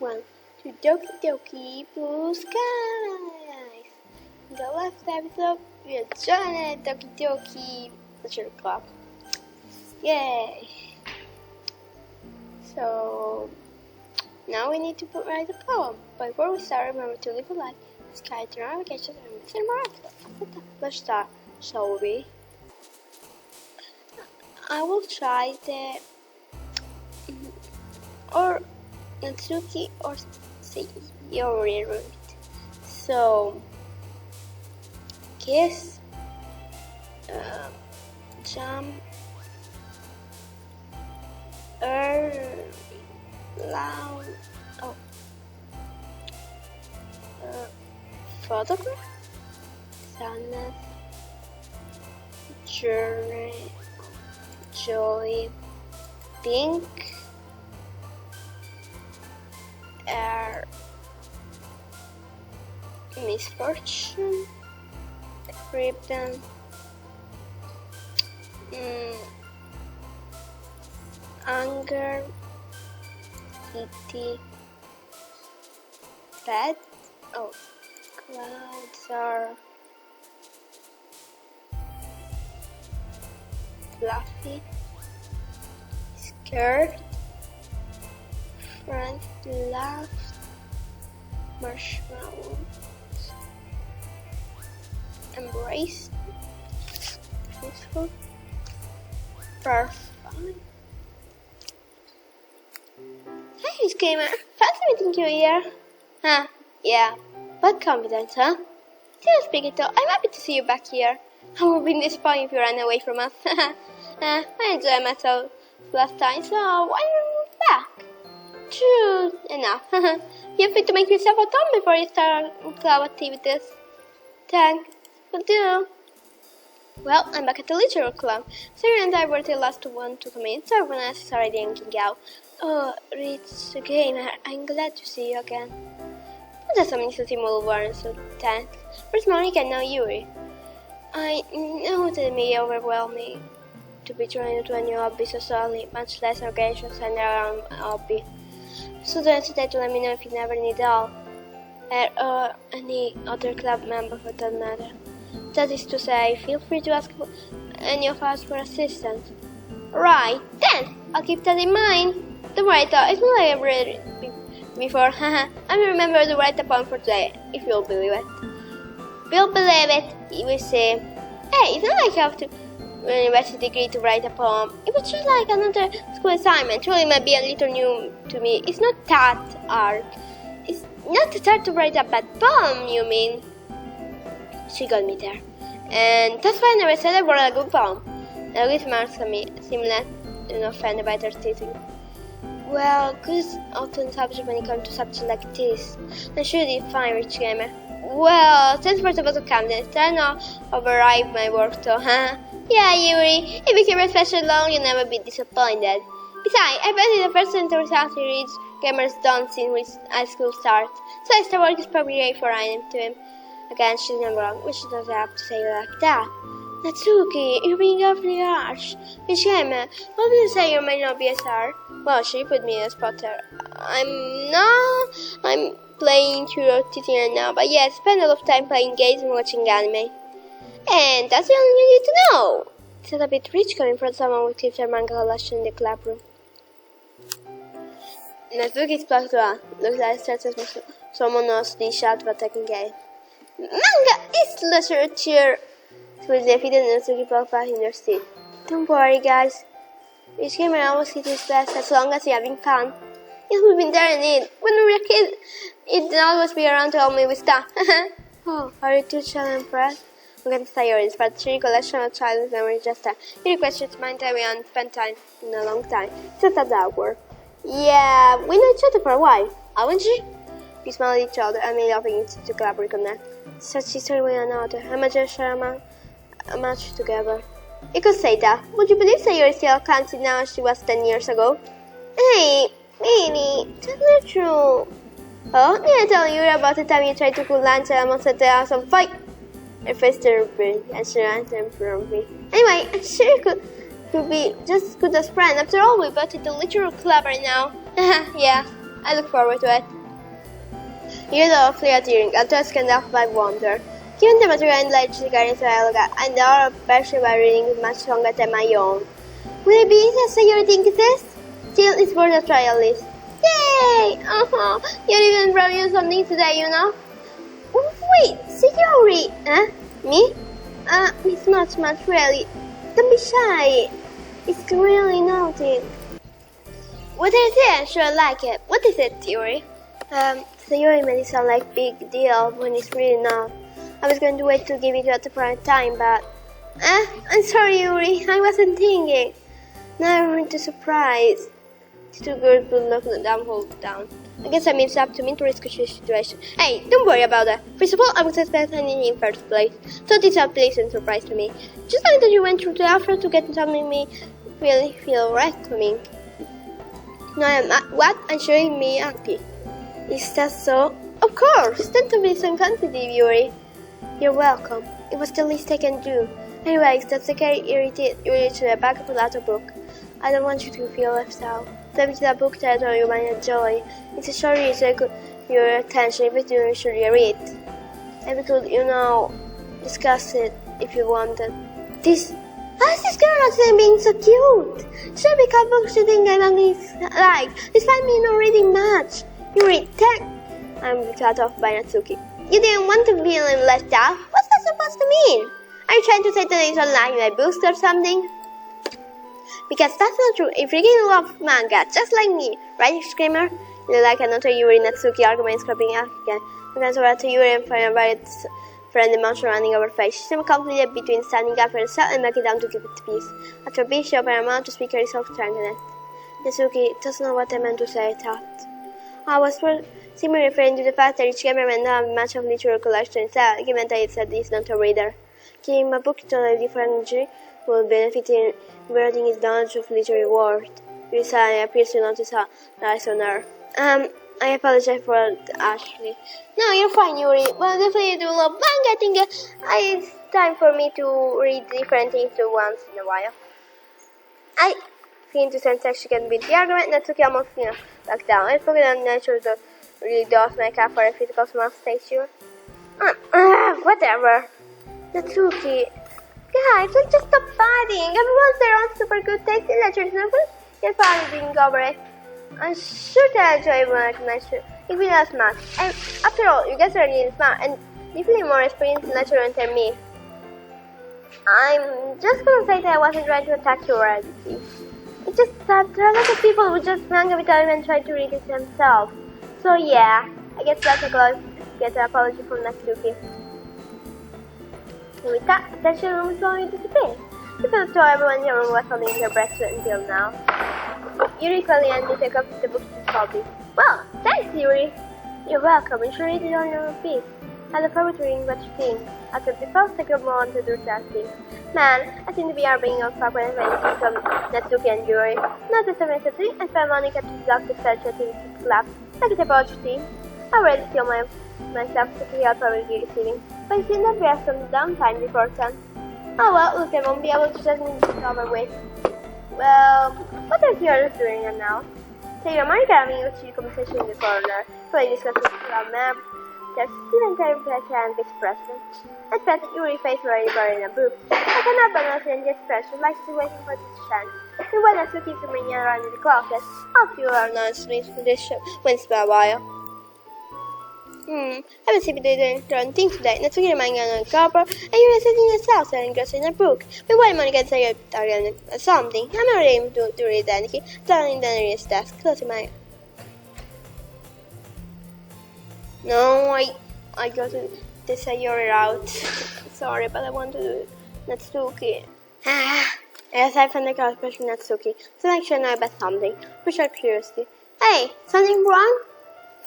everyone to Doki Blue Skies. In the last episode, we had joined Doki Literature Club. Yay! So now we need to write a poem. But before we start, remember to live a life, sky, turn on vacation, and listen more after. Let's start, shall we? I will try the or Natsuki or Sayori route. So kiss, jump, loud, photograph, sadness, journey, joy, pink, air, misfortune, ribbon, anger, city, bed, clouds are fluffy, skirt, front left, marshmallows, embrace, peaceful, perfect. Hey, Gamer, fancy meeting you here. Huh, yeah, but confidence, huh? Still speaking though, I'm happy to see you back here. I would be disappointed if you ran away from us. I enjoyed myself last time, so why not back? True enough. You have to make yourself at home before you start club activities. Thanks, will do. Well, I'm back at the Literature Club. Sarah and I were the last one to come in, so everyone else is already hanging out. Oh, Rich Gamer, I'm glad to see you again. Just some simple words, so thanks. Where's Monica and now Yuri? I know that it may overwhelm me to be joined to a new hobby so slowly, much less organizations and their own hobby. So don't hesitate to let me know if you never need help, or any other club member for that matter. That is to say, feel free to ask any of us for assistance. Right, then, I'll keep that in mind. Don't worry though, it's not like I've read it before, haha. I will remember to write a poem for today, if you'll believe it. We'll believe it, you will say. Hey, it's not like you have to an university degree to write a poem. It was just like another school assignment. Truly might be a little new to me. It's not that hard. It's not that hard to write a bad poem, you mean? She got me there. And that's why I never said I wrote a good poem. Now give marks at me, seemingly offended by their teasing. Well, good is often subject when it comes to subjects like this. I'm sure you did fine, Rich Gamer. Well, thanks for the vote of confidence. I know override my work though, huh? Yeah, Yuri, if you keep especially long, you'll never be disappointed. Besides, I bet it's the first sentence Rich Gamer's done since his high school starts. So extra work is probably great for writing to him. Again, she's not wrong, which she doesn't have to say it like that. Natsuki, you're being awfully harsh. Rich Gamer, what did you say you might not be a star? Well, she put me in a spot there. I'm playing through teaching right now, but yeah, I spend a lot of time playing games and watching anime. And that's the only thing you need to know. It's not a bit rich coming from someone who keeps their manga collection in the club room. Natsuki's plucked one. Looks like it starts with someone else dish out but taking game. Manga is literature. So with defeated Natsuki plucked back in their seat. Don't worry, guys. Rich Gamer always hit his best as long as you're having fun. Yes, we've been there in it. When we were kids, it'd always be around to help me with stuff. Oh, are you too child impressed? I'm going to say yours, but she collection of childhood memories just time. You requested to mind time we haven't spent time in a long time. Just at that word. Yeah, we know each other for a while, haven't you? We smiled at each other and made laughing to collaborate on that. Such history with another. How much I share a match together. You could say that. Would you believe Sayori still can't now as she was 10 years ago? Hey, really? That's not true. Oh, did I tell you about the time you tried to cool lunch and almost set the house on fire? Her face turned pink and she ran from me. Anyway, I'm sure you could be just as good as friends. After all, we both at the literal club right now. Yeah. I look forward to it. You love fleeting, and just can off by wonder. Given the material and logic and our passion by reading is much stronger than my own. Will it be easy as you think it is? Still, it's worth a trial list. Yay! You didn't brought you something today, you know? Wait, Sayori! Huh? Me? It's not much really. Don't be shy. It's really naughty. What is it? I'm sure I like it. What is it, Sayori? Sayori made it sound like big deal when it's really not. I was going to wait to give it at the right time, but... I'm sorry, Yuri. I wasn't thinking. Now I'm into surprise. The two girls would look down, hold down. I guess I made up to me to risk a situation. Hey, don't worry about that. First of all, I was expecting anything in first place. So this is a pleasant surprise to me. Just like that you went through the effort to get something me really feel welcoming. Now I'm showing me happy. Is that so? Of course! Don't be so sensitive, Yuri. You're welcome. It was the least I can do. Anyways, that's okay. You reach the back of the latter book. I don't want you to feel left out. Step into that book title you might enjoy. It's a short read, so your attention if you should read. And we could, discuss it if you wanted. How's this girl not being so cute? Should be a book she think I'm like. Despite me not reading much. You read 10. I'm cut off by Natsuki. You didn't want to be left out? What's that supposed to mean? Are you trying to say that it's online like books or something? Because that's not true. If you freaking love manga, just like me, right, Screamer? You like another Yuri Natsuki argument scrapping out again. We can over to Yuri and find about its friend emotion running over her face. She seemed conflicted between standing up for herself and backing down to keep it peace. After being she opened her mouth to speak herself strengthened it. Natsuki doesn't know what I meant to say, I thought. I was simply referring to the fact that each gamer may not have much of literary collection itself, given that it said he's not a reader. Giving a book to a different energy will benefit in broadening his knowledge of literary world. Yuri appears to notice her eyes on her. I apologize for Ashley. No, you're fine, Yuri. Well, definitely do love manga. I think it's time for me to read different things once in a while. I seem to sense that she can beat the argument. Natsuki almost back down. I forget I'm natural to really does make up for a physical small statue. Whatever. Natsuki. Guys, let's just stop fighting. Everyone's their own super good taste in literature. You're finally being over it. I'm sure that I enjoy when I recognize you. If we not smart. And after all, you guys are really smart and definitely more experienced in literature than me. I'm just gonna say that I wasn't trying to attack your reality. It's just that there are a lot of people who just manga without even trying to read it themselves. So yeah, I guess that's a good get an apology from Natsuki. And with that, attention room is slowly disappearing. People told everyone in the room was holding their breath until now. Yuri quickly and take up the book to Bobby. Well, thanks, Yuri. You're welcome. You should read it on your own piece. I look forward to reading what you think. After the first, I could more on to do that thing. Man, I think we are being on fire when I from Natsuki and Yuri. Not the 7th and spend money kept his love to such activities to laugh. Like the poetry. I already feel myself to help probably receiving. But it seems that we have some downtime before 10. Oh well, look, I won't be able to just move this over with. Well, what are you doing now? So your Monica having a chill conversation in the corner. So I discussed with the map. There's still entire and expression. I bet Yuri face already buried in a book. I cannot pronounce any expression like she's waiting for this chance. And when I took it to me around in the closet, I'll feel our non-sleep condition went by a while. I haven't seen you doing certain things today. Natsuki reminding on the copper, and Yuri is sitting in the south selling groceries in her book. But why Monica say you're something? I'm not able to read anything. Standing in Daniel's desk, closing my eyes. No, I got to say you're out. Sorry, but I want to do it. Natsuki. Aside from the expression Natsuki, so I should know about something. Push out curiosity. Hey, something wrong?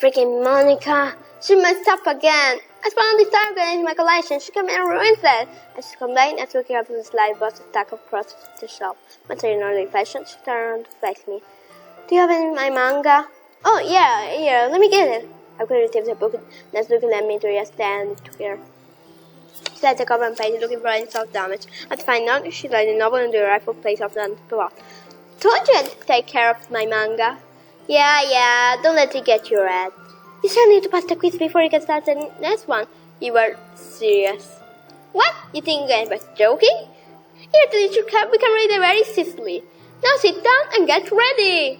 Freaking Monica. She messed up again. I spent all this time getting my collection. She came in and ruined it. As she complained, Natsuki helped with the slide bus stack of across the shelf. But in orderly fashion, she turned around to face me. Do you have any of my manga? Oh, yeah, here, let me get it. I quickly tipped the book. Natsuki led me to a stand and took her. She let the cover and page looking for any self-damage. I'd find out she laid the novel into the rightful place of the plot. Told you I'd take care of my manga. Yeah, don't let it get you red. You still need to pass the quiz before you can start the next one. You are serious. What? You think I'm just joking? Here, the teacher we can read it very seriously. Now sit down and get ready.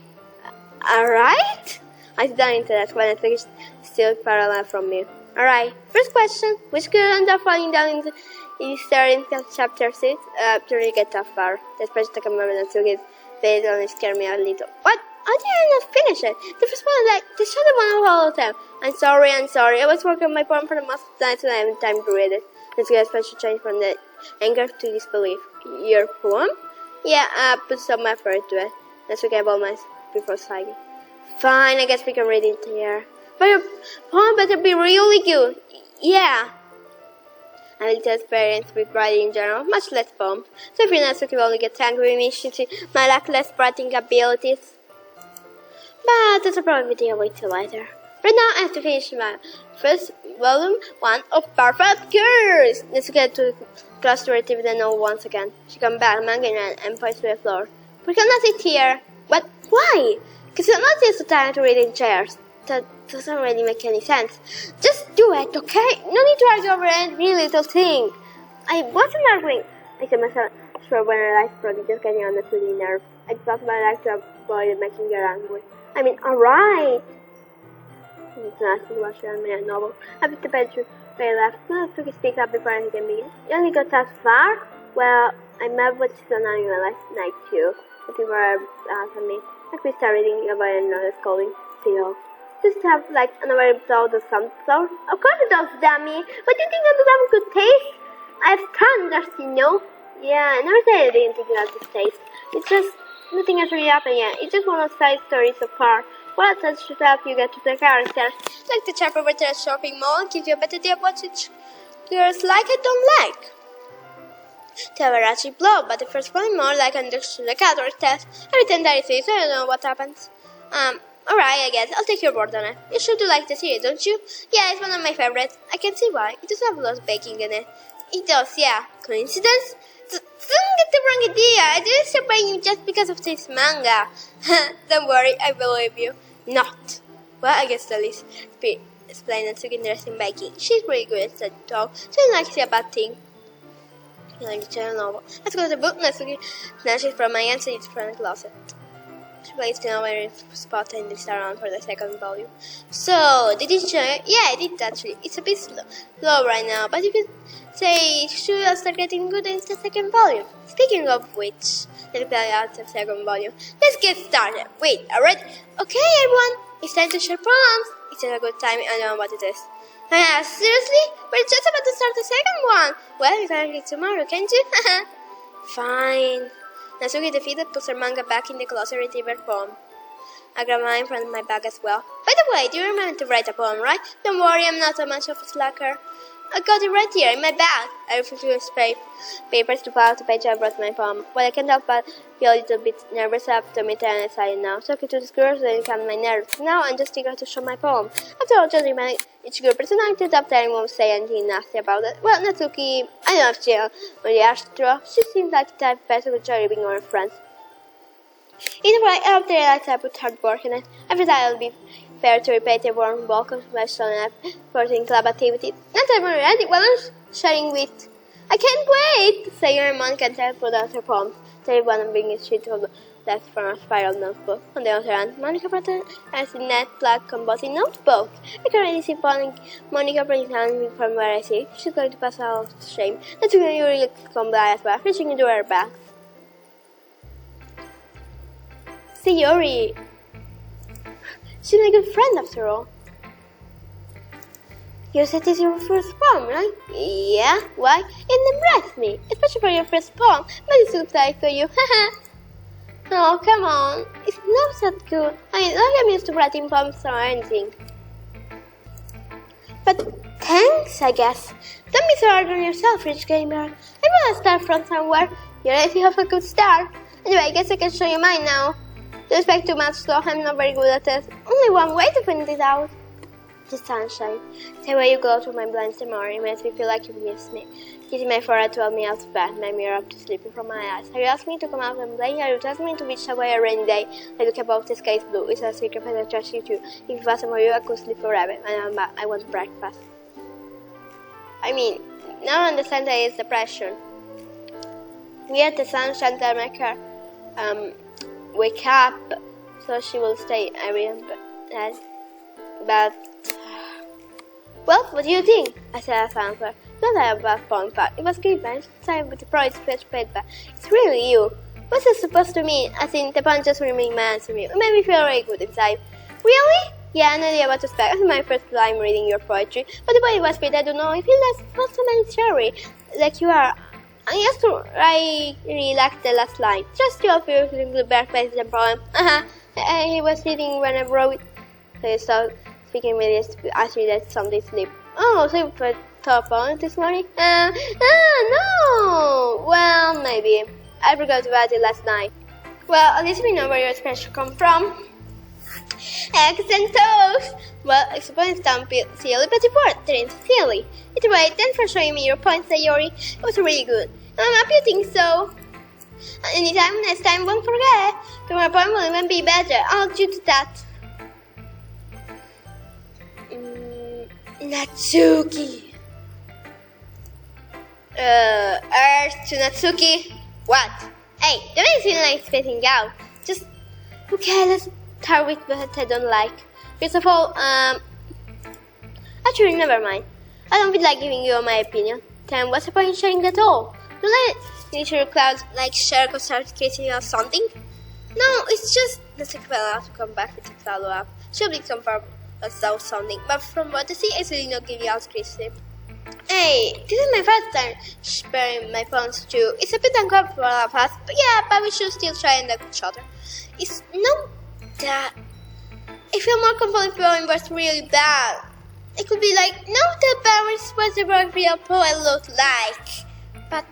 Alright? I sit down into that when I still parallel from me. Alright, first question. Which girl ended up falling down in the stair in chapter 6? To really get that far. This person took a moment and took it. They only scared me a little. What? How did I not finish it? The first one was like, the shadow one of all of them. I'm sorry. I was working on my poem for the most of the night, so I haven't time to read it. Let's get a special change from the anger to disbelief. Your poem? Yeah, I put some effort to it. Let's forget about my before sliding. Fine, I guess we can read it here. But your poem better be really good. Yeah. I will tell experience with writing in general, much less poems. So if you're not so only get angry with me, she see my lackless writing abilities. But that's a problem we deal with later. Right now I have to finish my first volume 1 of Parfait Girl. Let's get to class to retrieve the note once again. She comes back, mangled and points to the floor. We cannot sit here. But why? Because I'm not used to time to read in chairs. That doesn't really make any sense. Just do it, okay? No need to argue over any little thing. I wasn't arguing. I said myself, sure, when I realized probably just getting on the silly nerve. I thought my life to avoid making her angry. I mean, alright. It's nice to watch your minute novel. I put the bedroom very left. No, I took a speak up before anything began. You only got that far? Well, I met what she's on annual last night too. But people are asking me. Like we start reading about another scolding. Still. Just have like another episode of some sort. Of course it does, dummy. But you think I don't have good taste? I have standards, you know? Yeah, I never said I didn't think you had good taste. It's just nothing has really happened yet. It's just one of the side stories so far. What else should help you get to the characters? Like the chap over there at shopping mall and give you a better idea of what girls like and don't like. Tavarachi blow, but the first one more like understood the characters. Every time that I say so I don't know what happens. Alright, I guess. I'll take your word on it. You sure do like the series, don't you? Yeah, it's one of my favorites. I can see why. It does have lots of baking in it. It does, yeah. Coincidence? Don't get the wrong idea. I didn't stop buying you just because of this manga. Don't worry, I believe you. Not. Well, I guess Lily's explained and took interest in baking. She's pretty good at that talk, so it's not actually a bad thing. You like the channel novel. Let's go to the book. Let's look at now she's from my aunt, so it's from the closet. She placed the novel in a spot and this around for the second volume. So, did you enjoy it? Yeah, I did actually. It's a bit slow right now, but you could say she'll start getting good in the second volume. Speaking of which, let's play out the second volume. Let's get started. Wait, alright? Okay, everyone, it's time to share poems. It's a good time. I don't know what it is. Seriously? We're just about to start the second one. Well, you can read it tomorrow, can't you? Fine. Natsuki defeated, puts her manga back in the closet, retrieved her poem. I grabbed mine from my bag as well. By the way, do you remember to write a poem, right? Don't worry, I'm not so much of a slacker. I got it right here in my bag. I refused papers to pull out the page I brought my poem. Well, I can't help but feel a little bit nervous after meeting and excited now. Talking to this girl didn't calm my nerves. Now I'm just eager to show my poem. After all, judging my each good personality, the telling won't say anything nasty about it. Well, Natsuki, I don't know if she'll really astro. She seems like the type of person with joy being our friends. Either way, I hope they realize I put hard work in it. Every time it'll be fair to repay the warm welcome to my son and supporting club activities. Not everyone ready, well, I'm sharing with. I can't wait! Say your mom can tell put out her poems. Tell one and bring a sheet of left from a spiral notebook. On the other hand, Monica Pratt has a net black composite notebook. I can already see Monica printing from where I see. She's going to pass out of shame. That's when you really come by as well, reaching into her bag. Sayori. She's my good friend after all. You said this is your first poem, right? Yeah, why? It impressed me, especially for your first poem, but it looks like for you. Oh, come on. It's not that good. I mean, not I'm used to writing poems or anything. But thanks, I guess. Don't be so hard on yourself, Rich Gamer. I want to start from somewhere. You already have a good start. Anyway, I guess I can show you mine now. Don't expect too much, though. I'm not very good at it. Only one way to find it out. The sunshine. The way you glow through my blinds in the morning makes me feel like you miss me. Kissing my forehead to help me out of bed, my mirror up to sleeping from my eyes. Are you asking me to come out and play? Are you asking me to beach away a rainy day? I look above the sky is blue. It's a secret and I trust you too. If it wasn't for you, I could sleep forever. And I'm back. I want breakfast. I mean, now I understand that it's depression. We had the sunshine to make her wake up, so she will stay. I mean, but well, what do you think? I said as answer. Not a bad point, but it was good, man. Time with the price fetch paper. It's really you. What's it supposed to mean? I think the punch just remained my answer to me. It made me feel very good inside. Really? Yeah, no idea what to expect. It's my first time reading your poetry, but the way it was written, I don't know. I feel that's so many cherry, like you are. I really like the last line. Just you up here with the back face and poem. He was reading when I wrote it. So you started speaking with this actually that Sunday sleep. Oh, so you put top on this morning? No. Well, maybe. I forgot about it last night. Well, at least we know where your expression come from. Eggs and toast! Well, I suppose it sounds silly, but it didn't silly. Either way, thanks for showing me your point, Sayori. It was really good. I'm happy you think so. Anytime, next time, won't forget. Tomorrow point will even be better. I'll do to that. Natsuki. Earth to Natsuki. What? Hey, don't make it seem like spitting out. Just, okay, let's start with what I don't like. First of all, actually, never mind. I don't feel like giving you my opinion. Then what's the point in sharing at all? Don't let nature clouds like share or start creating or something. No, it's just the second to come back with a follow-up. She'll be some problem or something. But from what I see, I really not giving out criticism. Hey, this is my first time sharing my phones too. It's a bit uncomfortable for all of us, but yeah, but we should still try and help each other. It's not that. I feel more comfortable if going was really bad. It could be like, no, the parents was the real poet looked like. But,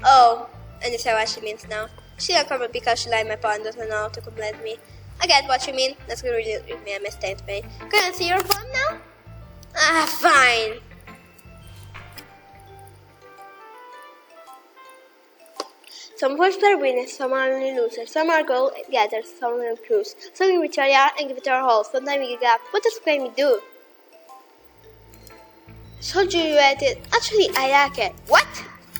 oh, I understand what she means now. She's uncomfortable because she liked my poem and doesn't know how to compliment me. I get what you mean. That's gonna really read me a mistake to me. Can I see your poem now? Fine. Some first are winners, some are only losers, some are gold getters, some are on cruise. Some give it a yard and give it our whole. Sometimes we give up. What does me do? So you read it. Actually, I like it. What?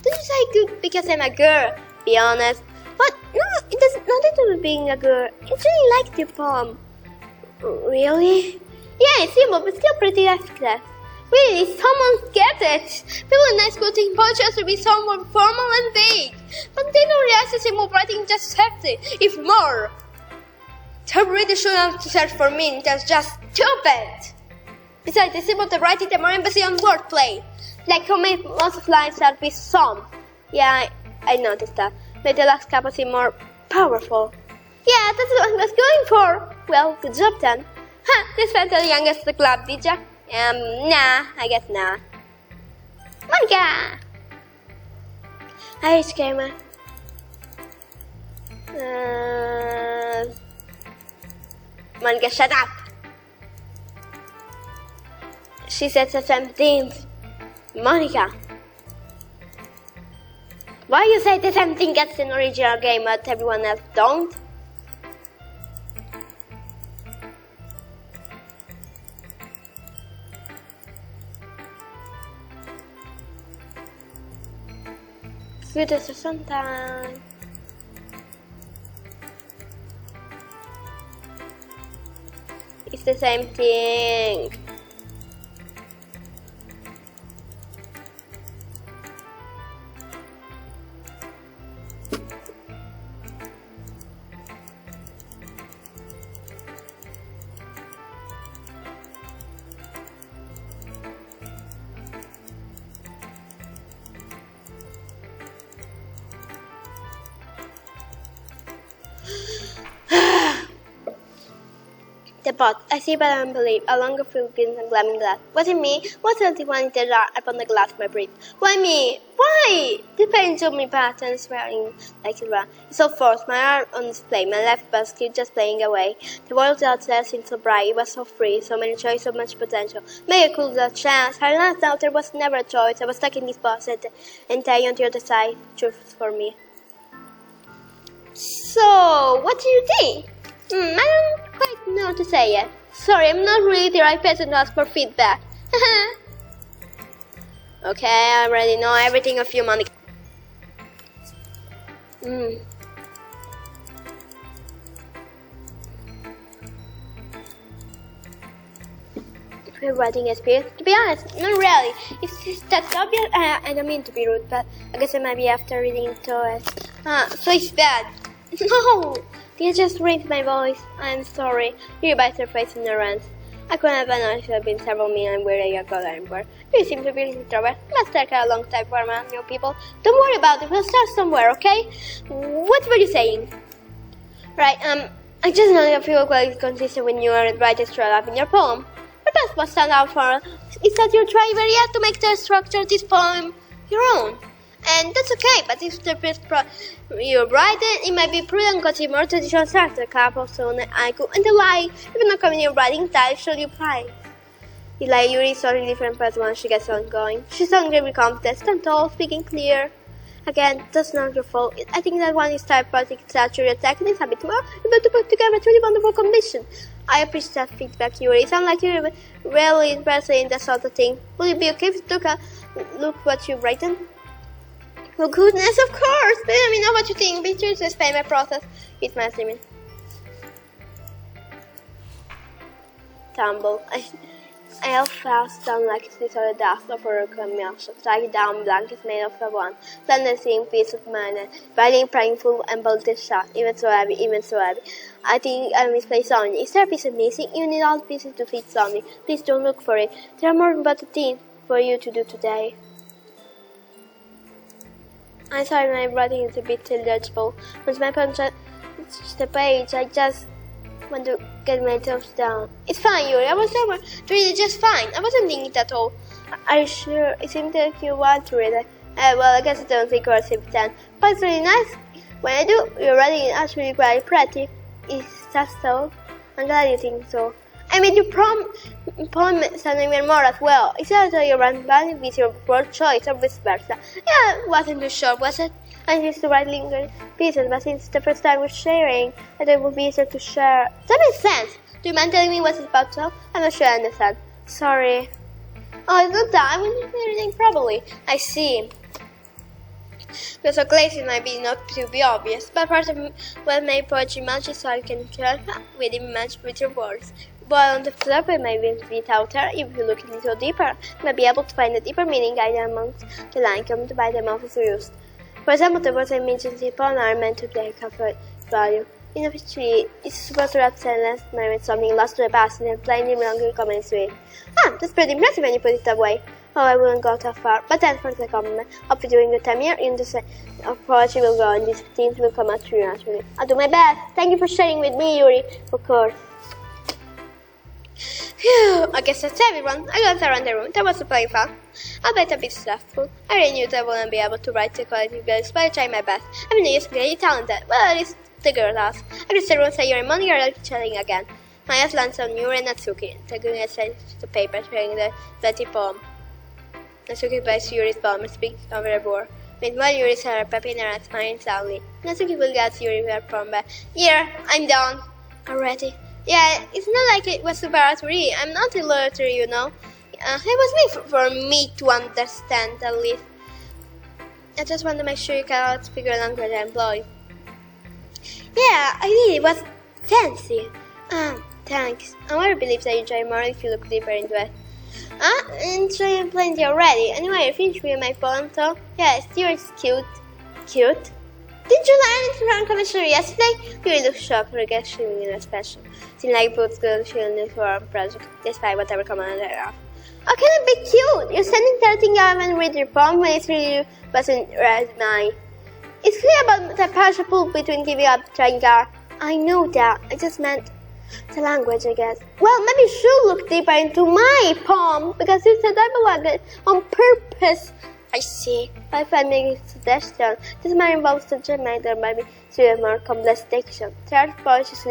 Don't you say good because I'm a girl? Be honest. But no, it does nothing to do with being a girl. I really like the poem. Really? Yeah, it's simple, but still pretty effortless. Really, someone gets it. People in high school think poetry has to be somewhat formal and vague, but they don't realize the simple writing just sexy, if more. They really shouldn't have to search for meaning. That's just stupid. Besides, it's simple to write it more emphasis on wordplay. Like how most of lines start with some. Yeah, I noticed that. Made the last couple seem more powerful. Yeah, that's what I was going for. Well, good job then. This went to the youngest of the club, did ya? Nah, I guess nah. Monica! Hi, Scammer. Monica, shut up! She said the 17th. Monica! Why you say the same thing as an original game but everyone else don't? Good as sometimes. It's the same thing. The The pot. I see but I don't believe. A longer Philippines and glamming glass. Was it me? What's the one in the jar upon the glass of my breath? Why me? Why? The pain took me back and swearing like a rat. It's so forced, my arm on display, my left basket just playing away. The world out there seemed so bright, it was so free, so many choices, so much potential. May I could have chance. Her last doubt there was never a choice. I was stuck in this box and tied on the other side. Truth for me. So, what do you think? I don't quite know what to say yet. Sorry, I'm not really the right person to ask for feedback. Okay, I already know everything of you, Monica. Writing experience? To be honest, not really. It's just that's obvious. I don't mean to be rude, but I guess I might be after reading it. So it's bad. No! You just raised my voice. I'm sorry. You bites her face in the rants. I couldn't have known it had been several minutes where I got anywhere. You seem to be an introvert. Must take a long time for around new people. Don't worry about it. We'll start somewhere, okay? What were you saying? Right, I just know you feel quite consistent when you are writing straight up in your poem. The best what stand out for is that you're trying very hard to make the structure of this poem your own. And that's okay, but if the best you're writing, it might be prudent because it's more traditional structure, couple, so I could, and the lie, even not coming in writing style, show you pride. It's like Yuri is totally different person once she gets on going. She's very confident, stand tall, speaking clear. Again, that's not your fault. I think that one is typewriting stature techniques a bit more, able to put together a truly wonderful combination. I appreciate that feedback, Yuri. It sounds like you're really interested in that sort of thing. Would it be okay if you took a look what you've written? Oh goodness, of course! Let me know what you think. Be sure to explain my process. It's my limit. Tumble. I fell down like a slither of dust over a milk, striking down blankets made of one. Slender seeing piece of mine, riding painful and bolted shot, even so heavy. I think I misplaced something. Is there a piece missing? You need all pieces to fit something. Please don't look for it. There are more important things for you to do today. I'm sorry, my writing is a bit illegible. Once my pen touches the page, I just want to get myself down. It's fine, Yuri. I was really just fine. I wasn't thinking it at all. Are you sure? It seems like you want to read it. Well, I guess I don't think you're a pretend. But it's really nice. When I do, your writing is actually quite pretty. Is that so? I'm glad you think so. I made your poem sound even more as well. Is that your running with your word choice or vice versa? Yeah, it wasn't too short, was it? I used to write lingering pieces, but since the first time we're sharing, I thought it would be easier to share. That makes sense. Do you mind telling me what it's about to? I'm not sure I understand. Sorry. Oh, it's not that. I wouldn't be reading properly. I see. Because so glazing might be not to be obvious, but part of what made poetry magic so I can share with image with your words. While on the flip, it might be outer. If you look a little deeper, you might be able to find a deeper meaning hidden amongst the line comes by the mouth used. For example, the words I mentioned in poem are meant to play comfort value. In a tree, it's supposed to represent less memory something lost to the past and then plainly longer coming to it. That's pretty impressive when you put it that way. Oh, I wouldn't go that far, but thanks for the compliment. Hope you're doing good time here. In the sense of poetry will grow and these themes will come out to you naturally. I'll do my best. Thank you for sharing with me, Yuri. Of course. Phew, I guess that's everyone. I got around the room. That was playing fun. I'll bet a bit stressful. I really knew that I wouldn't be able to write the quality girls, but I tried my best. I mean, you're really talented. Well, at least the girl does. I guess everyone say you're and Monica are chatting again. My eyes lands on Yuri and Natsuki, taking a side to paper, sharing the dirty poem. Natsuki buys Yuri's poem and speaks over the board. Meanwhile, Yuri's hair pepping her and smiling soundly. Natsuki will get Yuri her poem back. Here, I'm done. Already? Yeah, it's not like it was super hard to read. I'm not illiterate, you know. It was made for me to understand, at least. I just want to make sure you cannot speak your language I employ. Yeah, I did. It was fancy. Thanks. I want to believe that you enjoy more if you look deeper into it. Enjoying plenty already. Anyway, I finished with my poem, so yes, Yuri's cute. Cute? Did you learn anything from commissioner yesterday? You really look shocked for getting in a special. Seemed like both girls shielding for our project, despite whatever command they have. How can it be cute? You're sending 13 I haven't read your poem when it's really wasn't read mine. It's clear about the partial pull between giving up trying hard. I know that. I just meant It's a language, I guess. Well, maybe you should look deeper into my poem, because you said I belong it on purpose. I see. If I make a suggestion, this might involve subject matter, maybe to a more complex diction. Third point is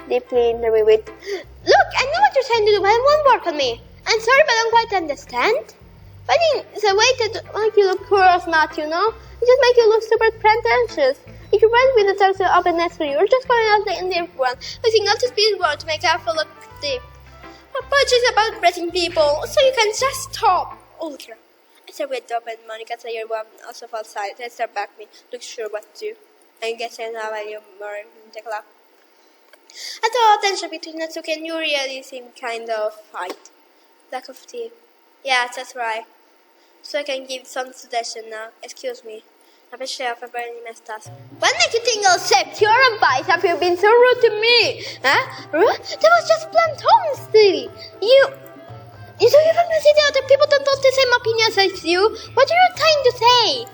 deeply in the way with. Look, I know what you're trying to do, but it won't work on me. I'm sorry, but I don't quite understand. I think it's a way to make you look poor or smart, you know? It just makes you look super pretentious. If you write with a sense of openness for you, you're just calling out the Indian one, using not to speak word to make effort look deep. My poetry is about pressing people, so you can just stop. Oh, look here. I start with Doki and Monica, so you're one also false side. I start back me, look sure what to do. And you get sent out you more in the club. I thought tension between Natsuki and Yuri really seemed kind of fight. Lack of tea. Yes, that's right. So I can give some suggestion now. Excuse me. I'm a chef, I've already messed up. What makes you think I'll accept your advice after you've been so rude to me? Huh? Rude? That was just blunt honesty. You don't even consider other people don't hold the same opinions as you. What are you trying to say?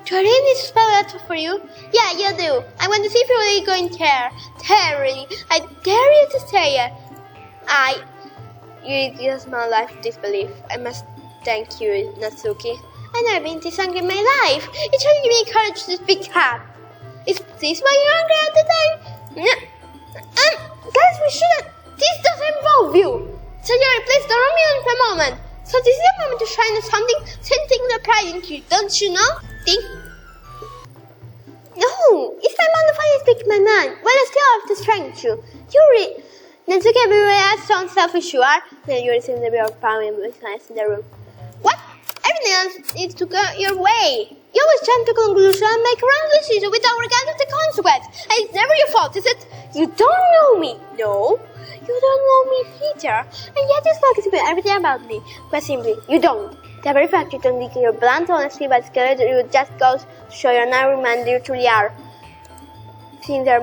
Do I really need to spell it out for you? Yeah, you do. I want to see if you're really going there. Terry, I dare you to say it. You just my life disbelief. I must thank you, Natsuki. I've never been this angry in my life. It's really giving me courage to speak up. Is this why you're angry all the time? Guys, we shouldn't. This doesn't involve you. So you're please don't run me on for a moment. So this is a moment to shine on something, sending the pride into you, don't you know? Think? No, it's my mind if I speak my mind. When I still have the strength to. Yuri, Natsuki, everywhere I sound selfish you are. Then Yuri seems to be your family with nice in the room. What? Everything else needs to go your way. You always jump to conclusion and make wrong decisions without regard of the consequence. And it's never your fault, is it? You don't know me. No, you don't know me either. And yet you focus on everything about me. But simply, you don't. The very fact you don't declare your blunt honesty but scared you just goes to show you're not reminded you truly are. Seeing their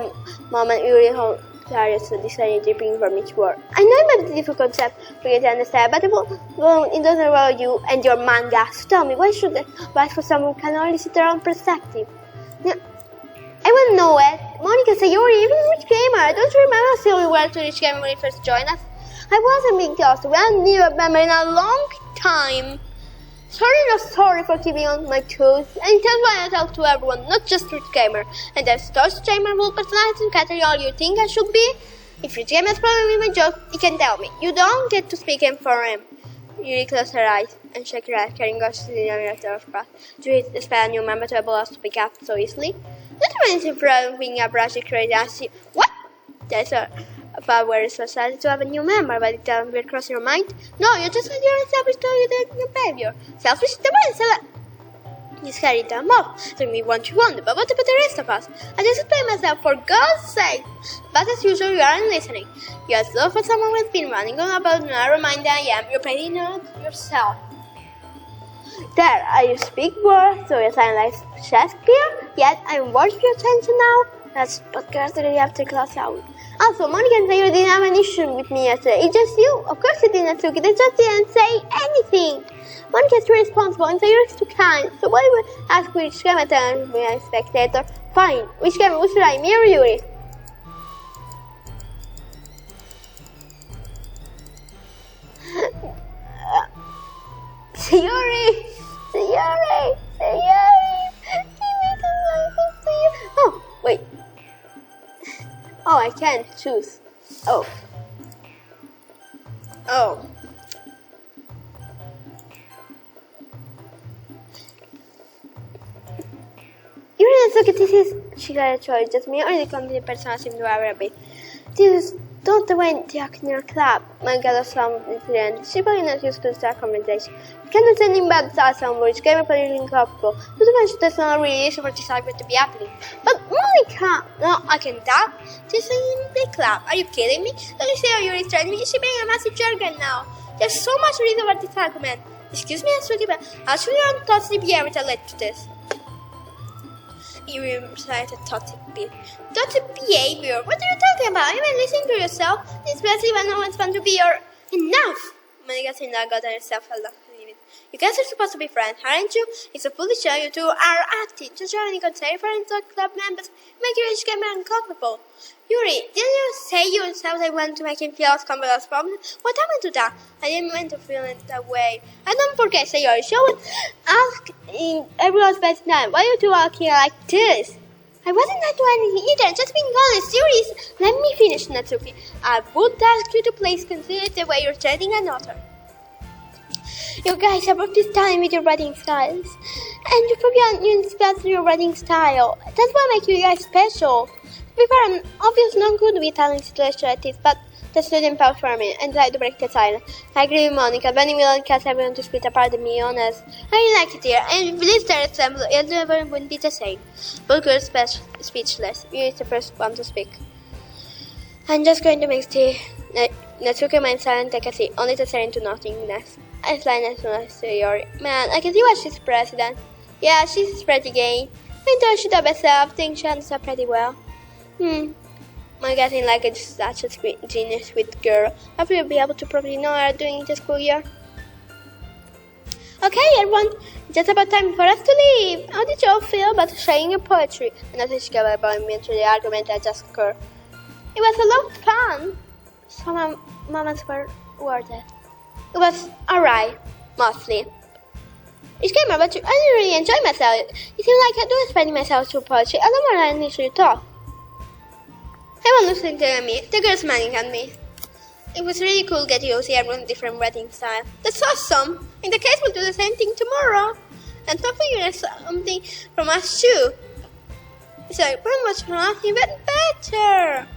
moment, you really hold clarity to deciding dripping from each word. I know it might be a difficult concept for you to understand, but it doesn't involve you and your manga. So tell me, why should I write for someone who can only see their own perspective? Now, I wouldn't know it. Monica said you were even a rich gamer. Don't you remember saying we were to rich gamer when you first joined us? I wasn't being close. We hadn't knew member in a long time. Sorry for keeping on my toes. And that's why I talk to everyone, not just Rich Gamer. And there's Toast Gamer, full personality and category all you think I should be. If Rich Gamer has problem with my joke, he can tell me. You don't get to speak in for him. Yuri closed her eyes and shook her head, carrying Ghost to the other of breath. Do you expect a new member to able us to pick up so easily? Not to mention from being a brush crazy ass. What? That's a about where it's society to have a new member, but it doesn't really cross your mind. No, you just let your selfish to your behavior. Selfish the one, you scare it down off. So me what you want, but what about the rest of us? I just explain myself for God's sake. But as usual, you aren't listening. You have love for someone who's been running on about not remind I am. You're pretty not yourself. There, you speak words, so you sound like Shakespeare, yet I'm worth your attention now. That's what girls do after class out. Also, Monica and you didn't have an issue with me yesterday. It's just you. Of course you didn't, Natsuki. They just didn't say anything. Monica's too responsible and Sayori's too kind. So why would I ask which gamer to be a spectator? Fine. Which gamer should I, me or Yuri? Sayori! Sayori! Sayori! Oh, wait. Oh, I can't choose. Oh. You really look at this is she got a choice, just me or the complete person seem to have a bit. This is don't the way to act in your club. My God of some incident. She probably not used to start conversation. You cannot send him back to some which gave a politically incapable. Not to mention there's no relation for this argument to be happening. But Monica, no, I can tell. She's in the club. Are you kidding me? Don't you see how you're threatening me? She's being a massive jargon now. There's so much reason for this argument. Excuse me, Natsuki, but actually your toxic behavior that led to this. You recited toxic behavior. What are you talking about? Are you even listening to yourself? Especially when no one's fun to be your enough. Monica Sinda got herself a lot. You guys are supposed to be friends, aren't you? It's a foolish show you two are acting. Just joining on friends or club members make you each gamer uncomfortable. Yuri, didn't you say you yourself I want to make him feel as comfortable as possible? What happened to that? I didn't mean to feel it that way. And don't forget, Sayori, show it. Ask in everyone's best time. Why are you two acting like this? I wasn't that one either, just being honest, serious. Let me finish, Natsuki. I would ask you to please consider the way you're treating another. You guys have this time with your writing styles. And you forget you spell your writing style. That's what makes you guys special. Before I'm obviously not good with talented illustrative, but the student power for me and try to break the silence. I agree with Monica, Benny will cast everyone to split apart and be honest. I really like it here, and if this their example, it never wouldn't be the same. Both girls speechless. You is the first one to speak. I'm just going to make tea. Natsuki remained silent, take a seat, only to stare into nothingness. I slide as soon as Sayori. Man, I can see why she's president. Yeah, she's pretty gay. I thought she did herself, think she understood pretty well. I'm getting like such a genius with girl. I will be able to probably know her during the school year. Okay, everyone, just about time for us to leave. How did you all feel about sharing your poetry? And nothing she gave about me to the argument that just occurred. It was a lot of fun. Some moments were worth it. It was alright, mostly. Each gamer, but I didn't really enjoy myself. It seemed like I was spending myself through poetry. I don't want to initially thought. Everyone listening to me, the girls smiling at me. It was really cool getting to see everyone's different writing style. That's awesome! In the case, we'll do the same thing tomorrow. And hopefully you learn something from us too. So, pretty much from us even better.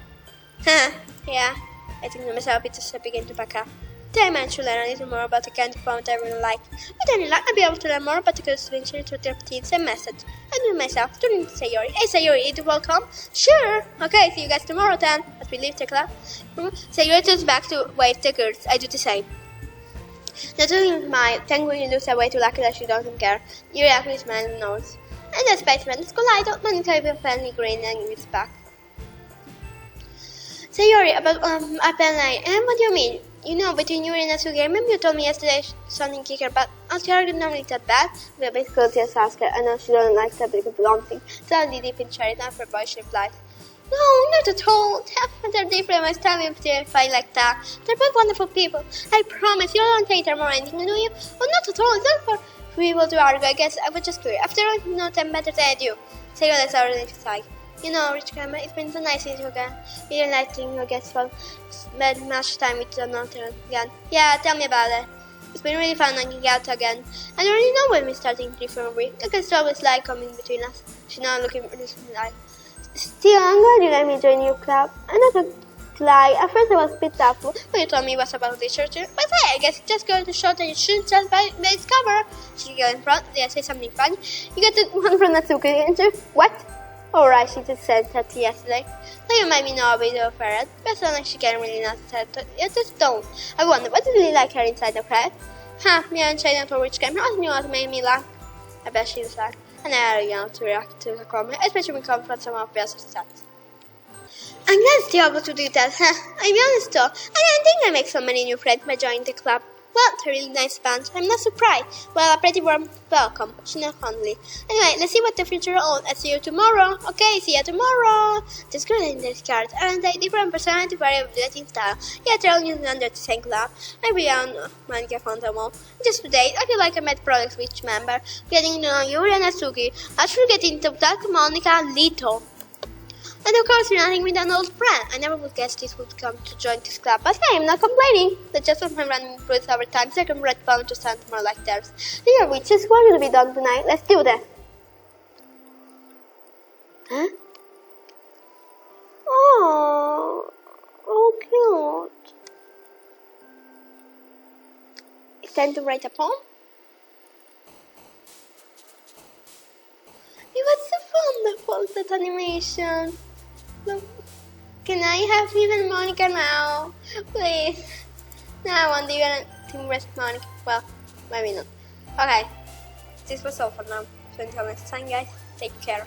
Yeah, I think to myself it's just begin to pack up. Then I managed to learn a little more about the kind of poem I really like. With any luck, I'll be able to learn more about the girls' adventure through their teens and message. I do myself, turning to Sayori. Hey Sayori, you welcome? Sure! Okay, see you guys tomorrow then, as we leave the club. Sayori turns back to wave the girls. I do the same. Natsuki smiles, thankfully looks away too lucky that she doesn't care. Yuri actually smiles and nods. And the spaceman is collided, Monica with a friendly grin and gives back. Sayori, about a pen line, and what do you mean? You know, between Yuri and Natsuki, remember you told me yesterday something kicker, but as you are not really that bad? We basically just asked her. I know she doesn't like that big blonde thing. Suddenly deep in charity, now for boy she replied. No, not at all. They're different. I stand with them fight like that. They're both wonderful people. I promise you don't hate them or anything, do you? Well, not at all. It's not for people to argue. I guess I was just curious. After all, you know them better than I do. Sayori lets our relationship side. You know, Rich Grandma, it's been so nice seeing you again. You didn't like seeing you again, so spend much time with another again. Yeah, tell me about it. It's been really fun hanging out again. I don't really know when we're starting different week. I guess it's always like coming between us. She's now looking at this like. Still, I'm glad you let me join your club. I'm not a lie. At first I was a bit doubtful, but you told me it was about literature. But hey, I guess it's just going to show that you shouldn't just buy its cover. She go in front. Did I say something funny? You got the one from Natsuki, didn't you? What? Alright, she just said that yesterday. So you might be know a bit of her, but it's not like she can really not say it. You just don't. I wonder, what did really like her inside of her? Me and Shayna for which came out knew what made me laugh. I bet she was like, and I don't to react to the comment, especially when it comes from some of the other stuff. I'm glad to be able to do that, I'll be honest though, I didn't think I make so many new friends by joining the club. Well, it's a really nice bunch. I'm not surprised. Well, a pretty warm welcome. She not fondly. Anyway, let's see what the future holds. I'll see you tomorrow. Okay, see you tomorrow. This girl in this card. Aren't they different personality vary of dating style? Yeah, they're all using under the same club. I really don't mind get found them all. Just today, I feel like I met products with each member. Getting to know Yuri and Natsuki. I should get into talk to Monica little. And of course, you're nothing with an old friend. I never would guess this would come to join this club, but hey, I'm not complaining. Let's just of my random fruits over time, so I can write poems to sound more like theirs. Here, we just want to be done tonight. Let's do that. Huh? Oh, cute. It's time to write a poem? It was so wonderful, that animation. Look, can I have even Monica now? Please. Now I want even rest Monica. Well, maybe not. Okay. This was all for now. So until next time, guys, take care.